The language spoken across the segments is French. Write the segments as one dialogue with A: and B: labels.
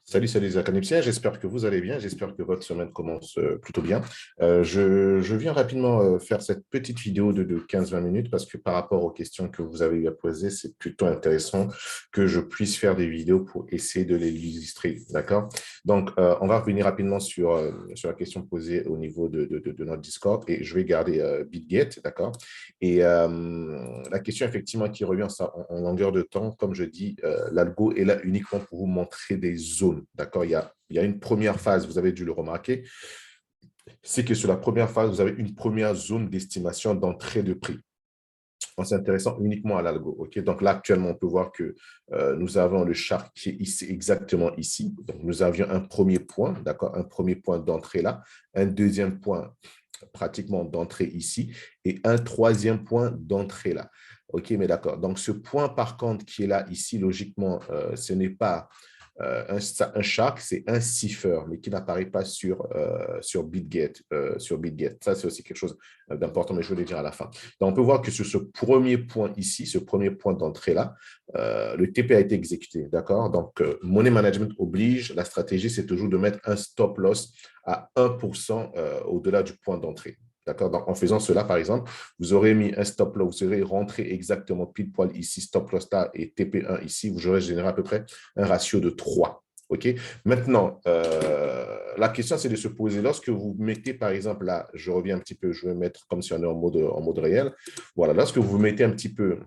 A: Salut les académiciens, j'espère que vous allez bien, j'espère que votre semaine commence plutôt bien. Je viens rapidement faire cette petite vidéo de 15-20 minutes parce que par rapport aux questions que vous avez eu à poser, c'est plutôt intéressant que je puisse faire des vidéos pour essayer de les illustrer, d'accord? Donc, on va revenir rapidement sur la question posée au niveau de notre Discord et je vais garder BitGet, d'accord? Et la question effectivement qui revient en longueur de temps, comme je dis, l'algo est là uniquement pour vous montrer des zones. D'accord? Il y a une première phase, vous avez dû le remarquer, c'est que sur la première phase, vous avez une première zone d'estimation d'entrée de prix en s'intéressant uniquement à l'algo. Okay? Donc là, actuellement, on peut voir que nous avons le chart qui est ici, exactement ici. Donc, nous avions un premier point, d'accord, un premier point d'entrée là, un deuxième point pratiquement d'entrée ici et un troisième point d'entrée là. OK, mais d'accord. Donc, ce point, par contre, qui est là ici, logiquement, ce n'est pas un shark, c'est un cipher, mais qui n'apparaît pas sur BitGet. Ça, c'est aussi quelque chose d'important, mais je vais le dire à la fin. Donc, on peut voir que sur ce premier point ici, ce premier point d'entrée-là, le TP a été exécuté, d'accord? Donc, Money Management oblige, la stratégie, c'est toujours de mettre un stop loss à 1% au-delà du point d'entrée. D'accord? Donc, en faisant cela, par exemple, vous aurez mis un stop loss, vous aurez rentré exactement pile poil ici, stop loss là et TP1 ici, vous aurez généré à peu près un ratio de 3. OK? Maintenant, la question, c'est de se poser, lorsque vous mettez, par exemple, là, je reviens un petit peu, je vais mettre comme si on est en mode réel. Voilà, lorsque vous mettez un petit peu,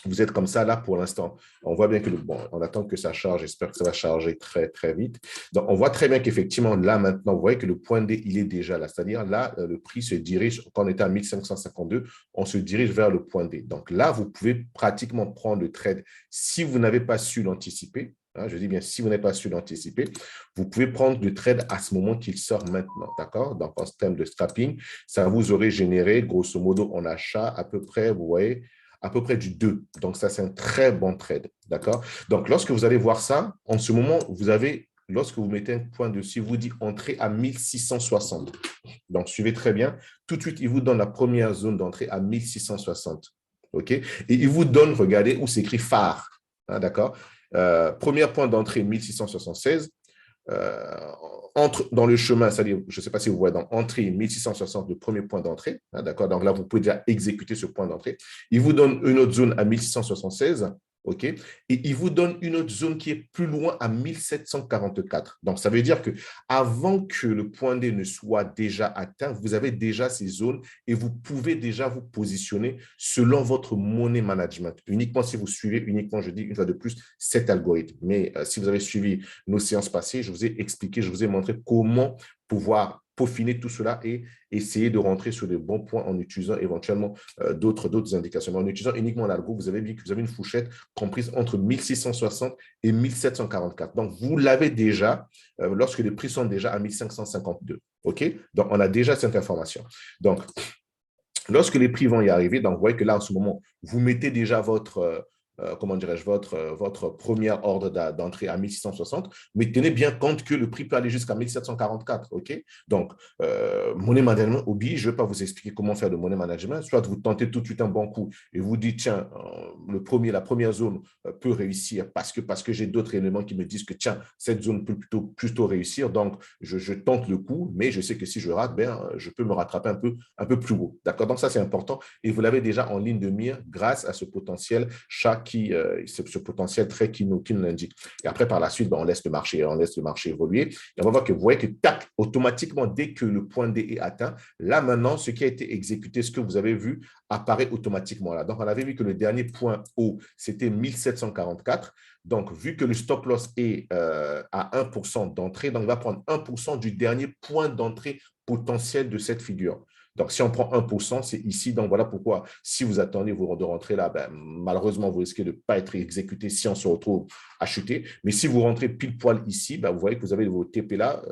A: vous êtes comme ça là pour l'instant. On voit bien que, bon, on attend que ça charge, j'espère que ça va charger très, très vite. Donc, on voit très bien qu'effectivement, là, maintenant, vous voyez que le point D, il est déjà là. C'est-à-dire, là, le prix se dirige, quand on était à 1552, on se dirige vers le point D. Donc, là, vous pouvez pratiquement prendre le trade. Si vous n'avez pas su l'anticiper, je dis bien, si vous n'avez pas su l'anticiper, vous pouvez prendre le trade à ce moment qu'il sort maintenant, d'accord? Donc, en termes de scrapping, ça vous aurait généré, grosso modo, en achat, à peu près, vous voyez, à peu près du 2. Donc, ça, c'est un très bon trade. D'accord? Donc, lorsque vous allez voir ça, en ce moment, vous avez, lorsque vous mettez un point dessus, vous dit entrée à 1660. Donc, suivez très bien. Tout de suite, il vous donne la première zone d'entrée à 1660. OK? Et il vous donne, regardez, où c'est écrit phare. D'accord? Premier point d'entrée, 1676. Entre dans le chemin, c'est-à-dire, je ne sais pas si vous voyez dans entrée 1660, le premier point d'entrée, d'accord? Donc là, vous pouvez déjà exécuter ce point d'entrée. Il vous donne une autre zone à 1676, OK? Et il vous donne une autre zone qui est plus loin à 1744. Donc, ça veut dire que avant que le point D ne soit déjà atteint, vous avez déjà ces zones et vous pouvez déjà vous positionner selon votre money management. Uniquement si vous suivez, uniquement, je dis une fois de plus, cet algorithme. Mais si vous avez suivi nos séances passées, je vous ai expliqué, je vous ai montré comment pouvoir peaufiner tout cela et essayer de rentrer sur les bons points en utilisant éventuellement d'autres indications. Mais en utilisant uniquement l'algo, vous avez vu que vous avez une fourchette comprise entre 1660 et 1744. Donc, vous l'avez déjà lorsque les prix sont déjà à 1552. OK? Donc, on a déjà cette information. Donc, lorsque les prix vont y arriver, donc vous voyez que là, en ce moment, vous mettez déjà comment dirais-je, votre première ordre d'entrée à 1660, mais tenez bien compte que le prix peut aller jusqu'à 1744, OK? Donc, money management oblige, je ne vais pas vous expliquer comment faire de money management, soit vous tentez tout de suite un bon coup et vous dites, tiens, la première zone peut réussir parce que j'ai d'autres éléments qui me disent que, tiens, cette zone peut plutôt réussir, donc je tente le coup, mais je sais que si je rate, ben, je peux me rattraper un peu plus haut, d'accord? Donc, ça, c'est important et vous l'avez déjà en ligne de mire grâce à ce potentiel chat ce potentiel trait qui nous l'indique. Et après, par la suite, ben, on laisse le marché évoluer. Et on va voir que vous voyez que tac, automatiquement, dès que le point D est atteint, là maintenant, ce qui a été exécuté, ce que vous avez vu, apparaît automatiquement là. Donc, on avait vu que le dernier point haut, c'était 1744. Donc, vu que le stop loss est à 1% d'entrée, donc il va prendre 1% du dernier point d'entrée potentiel de cette figure. Donc, si on prend 1%, c'est ici. Donc, voilà pourquoi, si vous attendez de rentrer là, ben, malheureusement, vous risquez de ne pas être exécuté si on se retrouve à chuter. Mais si vous rentrez pile poil ici, ben, vous voyez que vous avez vos TP là,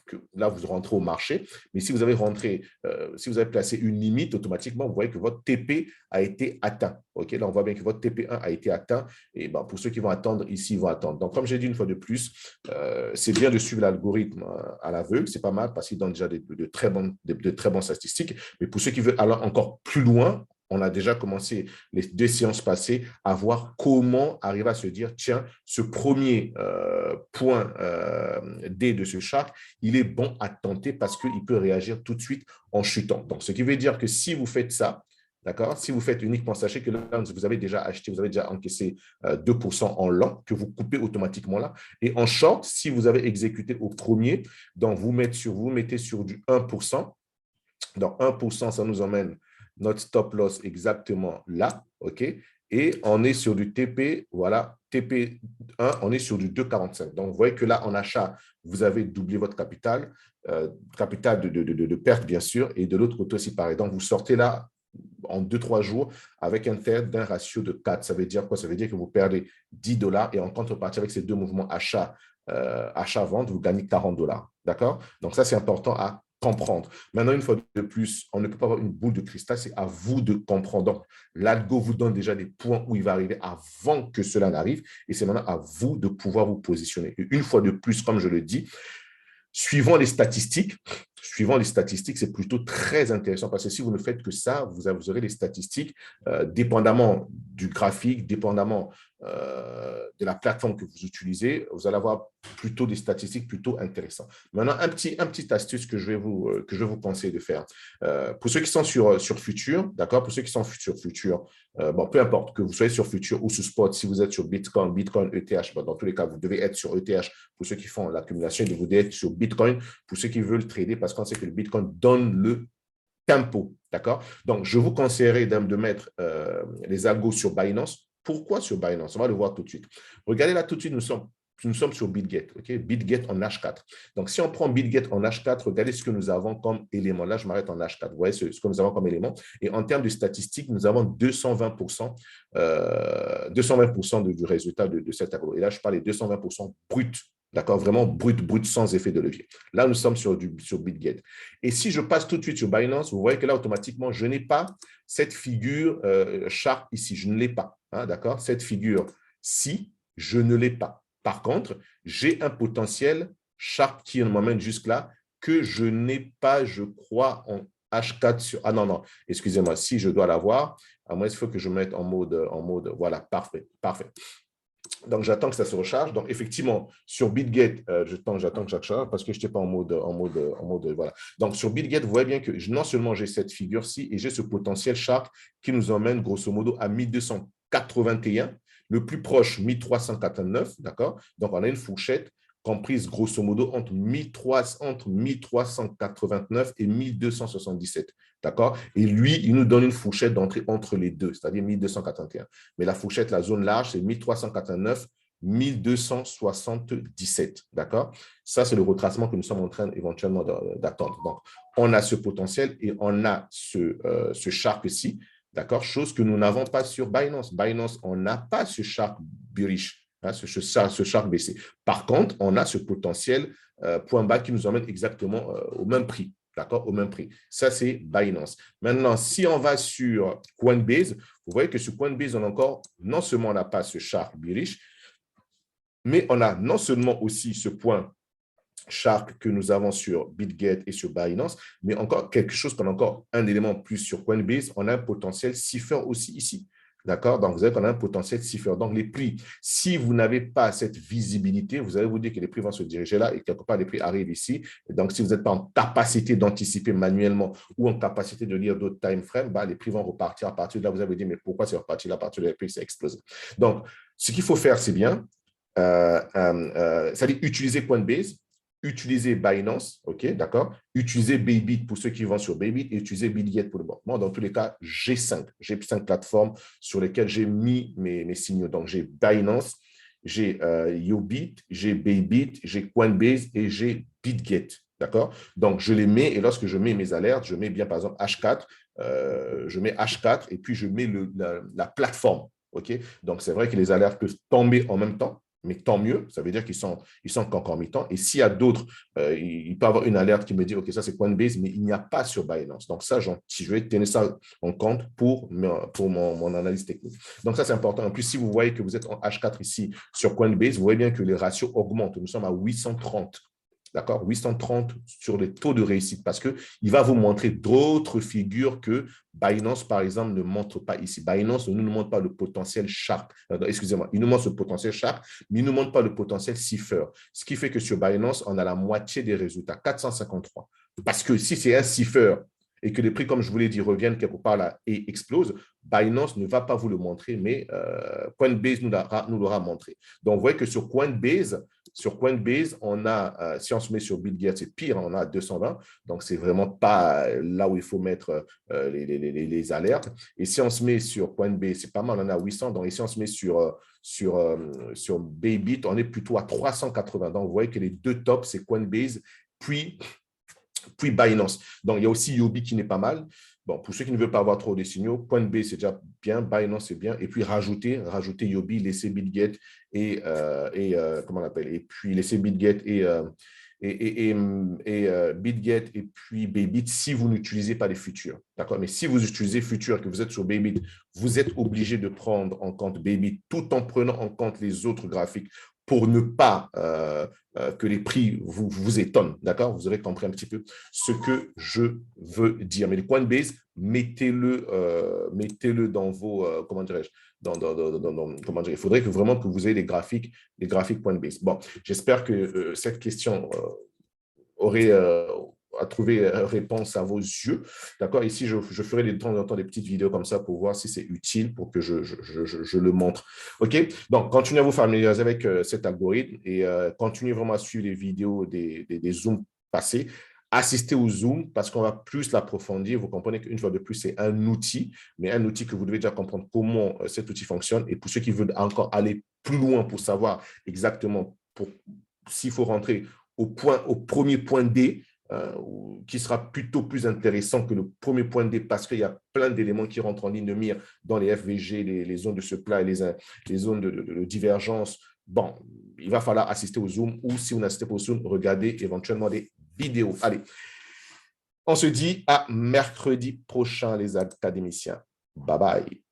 A: que là, vous rentrez au marché. Mais si vous avez si vous avez placé une limite, automatiquement, vous voyez que votre TP a été atteint. Okay? Là, on voit bien que votre TP1 a été atteint. Et ben, pour ceux qui vont attendre ici, ils vont attendre. Donc, comme j'ai dit une fois de plus, c'est bien de suivre l'algorithme à l'aveugle. C'est pas mal parce qu'il donne déjà de très bonnes statistiques. Mais pour ceux qui veulent aller encore plus loin, on a déjà commencé les 2 séances passées à voir comment arriver à se dire, tiens, ce premier point D de ce shark, il est bon à tenter parce qu'il peut réagir tout de suite en chutant. Donc, ce qui veut dire que si vous faites ça, d'accord, si vous faites uniquement, sachez que là, vous avez déjà acheté, vous avez déjà encaissé 2% en long, que vous coupez automatiquement là. Et en short, si vous avez exécuté au premier, donc vous mettez sur du 1%. Donc, 1%, ça nous emmène notre stop loss exactement là, OK? Et on est sur du TP, voilà, TP1, on est sur du 2,45. Donc, vous voyez que là, en achat, vous avez doublé votre capital, capital de perte, bien sûr, et de l'autre côté aussi pareil. Donc, vous sortez là en 2-3 jours avec un TED d'un ratio de 4. Ça veut dire quoi? Ça veut dire que vous perdez 10 dollars et en contrepartie avec ces deux mouvements achat-vente, vous gagnez 40 dollars. D'accord? Donc, ça, c'est important à comprendre. Maintenant, une fois de plus, on ne peut pas avoir une boule de cristal, c'est à vous de comprendre. Donc, l'algo vous donne déjà des points où il va arriver avant que cela n'arrive et c'est maintenant à vous de pouvoir vous positionner. Et une fois de plus, comme je le dis, suivant les statistiques, c'est plutôt très intéressant parce que si vous ne faites que ça, vous aurez les statistiques dépendamment du graphique, dépendamment de la plateforme que vous utilisez, vous allez avoir plutôt des statistiques plutôt intéressantes. Maintenant, un petit astuce que je vais vous conseiller de faire. Pour ceux qui sont sur Futur, d'accord, pour ceux qui sont sur Futur, bon, peu importe que vous soyez sur Futur ou sur Spot, si vous êtes sur Bitcoin, ETH, bon, dans tous les cas, vous devez être sur ETH pour ceux qui font l'accumulation, vous devez être sur Bitcoin pour ceux qui veulent trader parce qu'on sait que le Bitcoin donne le tempo, d'accord? Donc, je vous conseillerais de mettre les algos sur Binance. Pourquoi sur Binance? On va le voir tout de suite. Regardez là tout de suite, nous sommes sur BitGet, ok? BitGet en H4. Donc, si on prend BitGet en H4, regardez ce que nous avons comme élément. Là, je m'arrête en H4. Vous voyez ce que nous avons comme élément. Et en termes de statistiques, nous avons 220%, 220% du résultat de cet algo. Et là, je parle de 220% brut. D'accord? Vraiment brut, sans effet de levier. Là, nous sommes sur BitGet. Et si je passe tout de suite sur Binance, vous voyez que là, automatiquement, je n'ai pas cette figure Sharp ici. Je ne l'ai pas. Hein, d'accord? Cette figure-ci, je ne l'ai pas. Par contre, j'ai un potentiel Sharp qui m'emmène jusque-là que je n'ai pas, je crois, en H4 sur… Ah non, excusez-moi, si je dois l'avoir, à moins il faut que je mette en mode, voilà, parfait. Donc, j'attends que ça se recharge. Donc, effectivement, sur BitGet, j'attends que ça recharge parce que je n'étais pas en mode, voilà. Donc, sur BitGet, vous voyez bien que non seulement j'ai cette figure-ci et j'ai ce potentiel Sharp qui nous emmène grosso modo à 1281, le plus proche 1389, d'accord? Donc, on a une fourchette comprise grosso modo entre 1389 et 1277. D'accord? Et lui, il nous donne une fourchette d'entrée entre les deux, c'est-à-dire 1281. Mais la fourchette, la zone large, c'est 1389, 1277. D'accord? Ça, c'est le retracement que nous sommes en train éventuellement d'attendre. Donc, on a ce potentiel et on a ce sharp-ci. D'accord? Chose que nous n'avons pas sur Binance. Binance, on n'a pas ce sharp bullish. Hein, ce sharp baissé. Par contre, on a ce potentiel point bas qui nous emmène exactement au même prix. D'accord? Au même prix. Ça, c'est Binance. Maintenant, si on va sur Coinbase, vous voyez que sur Coinbase, on a encore, non seulement on n'a pas ce sharp bullish, mais on a non seulement aussi ce point Sharp que nous avons sur BitGet et sur Binance, mais encore quelque chose qu'on a encore un élément plus sur Coinbase, on a un potentiel cipher aussi ici. D'accord? Donc, vous avez qu'on a un potentiel cipher. Donc, les prix, si vous n'avez pas cette visibilité, vous allez vous dire que les prix vont se diriger là et quelque part, les prix arrivent ici. Et donc, si vous n'êtes pas en capacité d'anticiper manuellement ou en capacité de lire d'autres time frames, les prix vont repartir à partir de là. Vous allez vous dire, mais pourquoi c'est reparti là à partir de là, les prix, c'est explosé. Donc, ce qu'il faut faire, c'est bien, c'est-à-dire utiliser Coinbase, utiliser Binance, ok, d'accord, utiliser Bybit pour ceux qui vont sur Bybit et utiliser BitGet pour le moment. Moi, dans tous les cas, j'ai cinq plateformes sur lesquelles j'ai mis mes signaux. Donc, j'ai Binance, j'ai Yobit, j'ai Bybit, j'ai Coinbase et j'ai BitGet, d'accord? Donc, je les mets et lorsque je mets mes alertes, je mets bien, par exemple, H4, je mets H4 et puis je mets la plateforme, ok? Donc, c'est vrai que les alertes peuvent tomber en même temps, mais tant mieux, ça veut dire qu'ils sont concomitants. Et s'il y a d'autres, il peut y avoir une alerte qui me dit, OK, ça c'est Coinbase, mais il n'y a pas sur Binance. Donc ça, je vais tenir ça en compte pour mon analyse technique. Donc ça, c'est important. En plus, si vous voyez que vous êtes en H4 ici sur Coinbase, vous voyez bien que les ratios augmentent. Nous sommes à 830. d'accord? 830 sur les taux de réussite parce qu'il va vous montrer d'autres figures que Binance, par exemple, ne montre pas ici. Binance ne nous montre pas le potentiel Sharp. Excusez-moi, il nous montre le potentiel Sharp, mais il ne nous montre pas le potentiel Cipher. Ce qui fait que sur Binance, on a la moitié des résultats, 453. Parce que si c'est un Cipher et que les prix, comme je vous l'ai dit, reviennent quelque part là et explosent, Binance ne va pas vous le montrer, mais Coinbase nous l'aura montré. Donc, vous voyez que sur Coinbase, on a, si on se met sur Bitget, c'est pire, on a 220. Donc, c'est vraiment pas là où il faut mettre les alertes. Et si on se met sur Coinbase, c'est pas mal, on a 800. Donc, ici, on se met sur Bybit, on est plutôt à 380. Donc, vous voyez que les deux tops, c'est Coinbase, puis Binance. Donc, il y a aussi Yobi qui n'est pas mal. Bon, pour ceux qui ne veulent pas avoir trop de signaux, Coinbase, c'est déjà bien, Binance, c'est bien. Et puis, rajouter Yobi, laisser Bitget comment on appelle, et puis laisser Bitget Bitget et puis Bybit si vous n'utilisez pas les futurs. D'accord? Mais si vous utilisez futurs et que vous êtes sur Bybit, vous êtes obligé de prendre en compte Bybit tout en prenant en compte les autres graphiques pour ne pas que les prix vous étonnent. D'accord? Vous aurez compris un petit peu ce que je veux dire. Mais le Coinbase, mettez-le dans vos, comment dirais-je, comment dire, il faudrait que vraiment que vous ayez les graphiques Coinbase. Bon, j'espère que cette question aurait à trouver réponse à vos yeux. D'accord? Ici, je ferai de temps en temps des petites vidéos comme ça pour voir si c'est utile pour que je le montre. OK? Donc, continuez à vous familiariser avec cet algorithme et continuez vraiment à suivre les vidéos des zooms passés. Assistez au Zoom parce qu'on va plus l'approfondir. Vous comprenez qu'une fois de plus, c'est un outil, mais un outil que vous devez déjà comprendre comment cet outil fonctionne. Et pour ceux qui veulent encore aller plus loin pour savoir exactement s'il faut rentrer au premier point D, qui sera plutôt plus intéressant que le premier point D parce qu'il y a plein d'éléments qui rentrent en ligne de mire dans les FVG, les zones de supply, les zones de divergence. Bon, il va falloir assister au Zoom ou si vous n'assistez pas au Zoom, regardez éventuellement des vidéos. Allez, on se dit à mercredi prochain, les académiciens. Bye bye.